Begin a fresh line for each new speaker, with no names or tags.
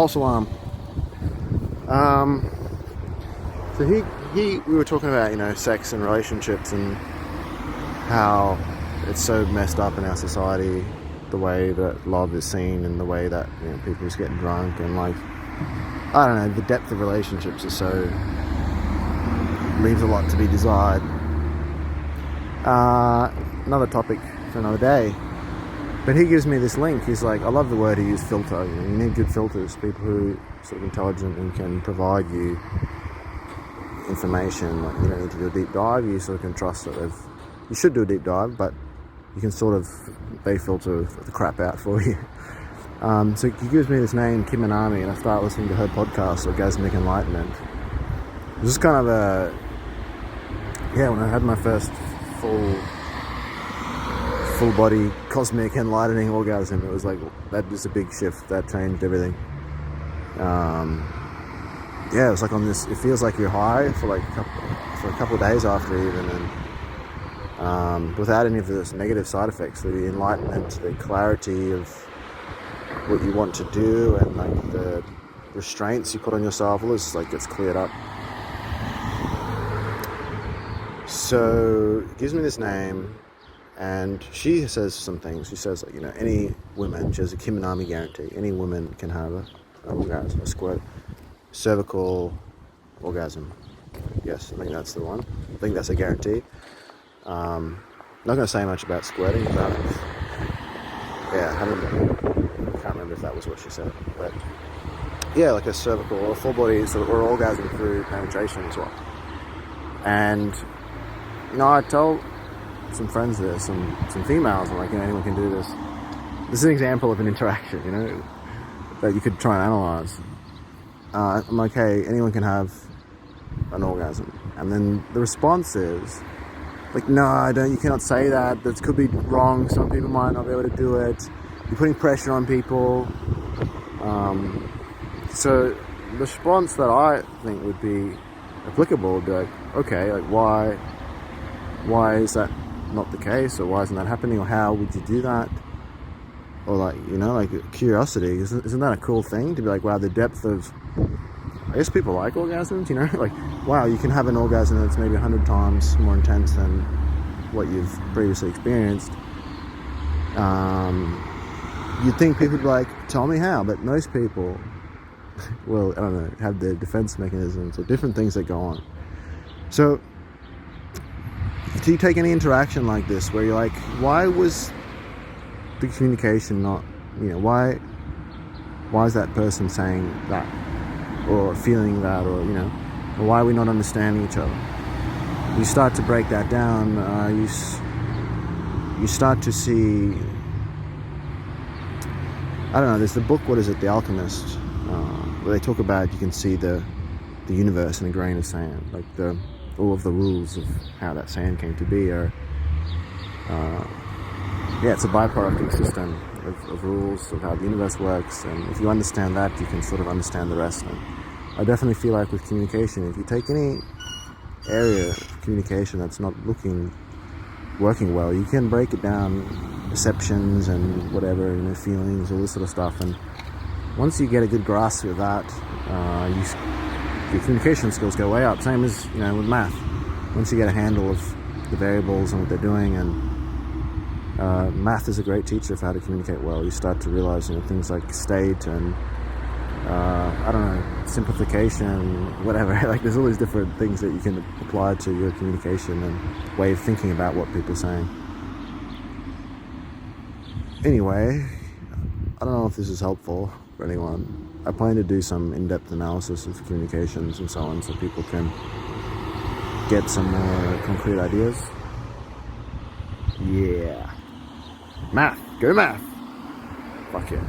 false alarm. So we were talking about, sex and relationships and how it's so messed up in our society, the way that love is seen and the way that, people just get drunk and I don't know, the depth of relationships is so, leaves a lot to be desired. Another topic for another day. But he gives me this link. He's like, I love the word he used, filter. You need good filters, people who are sort of intelligent and can provide you information. Like, you don't need to do a deep dive. You sort of can trust that you should do a deep dive, but you can they filter the crap out for you. So he gives me this name, Kim Anami, and I start listening to her podcast, Orgasmic Enlightenment. It was just kind of when I had my first full body cosmic enlightening orgasm, it was like, that was a big shift. That changed everything. It was like on this, it feels like you're high for a couple of days after even, and without any of those negative side effects, the enlightenment, the clarity of what you want to do, and like the restraints you put on yourself, all this gets cleared up. So it gives me this name, and she says some things. She says, any woman, she has a Kim Anami guarantee, any woman can have an orgasm, a squirt, cervical orgasm. Yes, I think that's the one. I think that's a guarantee. Not going to say much about squirting, but I can't remember if that was what she said. But like a cervical or full body or orgasm through penetration as well. And I tell some friends this, some females, I'm like, anyone can do this. This is an example of an interaction, that you could try and analyze. I'm like, hey, anyone can have an orgasm. And then the response is, no, you cannot say that. That could be wrong. Some people might not be able to do it. You're putting pressure on people. So the response that I think would be applicable would be like, okay, why is that not the case, or why isn't that happening, or how would you do that? Or curiosity, isn't that a cool thing to be like, wow, the depth of, I guess people like orgasms, wow, you can have an orgasm that's maybe 100 times more intense than what you've previously experienced. You'd think people would be like, tell me how, but most people well, I don't know, have their defense mechanisms or different things that go on. So do you take any interaction like this where you're like, why was the communication not, why is that person saying that or feeling that, or or why are we not understanding each other? You start to break that down. You start to see, I don't know, there's the book, what is it, The Alchemist, where they talk about, you can see the universe in a grain of sand, all of the rules of how that sand came to be are, it's a byproduct system of rules of how the universe works, and if you understand that, you can sort of understand the rest. And I definitely feel like with communication, if you take any area of communication that's not working well, you can break it down, perceptions and whatever, feelings, all this sort of stuff, and once you get a good grasp of that, your communication skills go way up. Same as, with math. Once you get a handle of the variables and what they're doing, and math is a great teacher for how to communicate well. You start to realize, things like state and, I don't know, simplification, whatever. There's all these different things that you can apply to your communication and way of thinking about what people are saying. Anyway, I don't know if this is helpful for anyone. I plan to do some in-depth analysis of communications and so on, so people can get some more concrete ideas. Yeah. Math. Go math. Fuck yeah.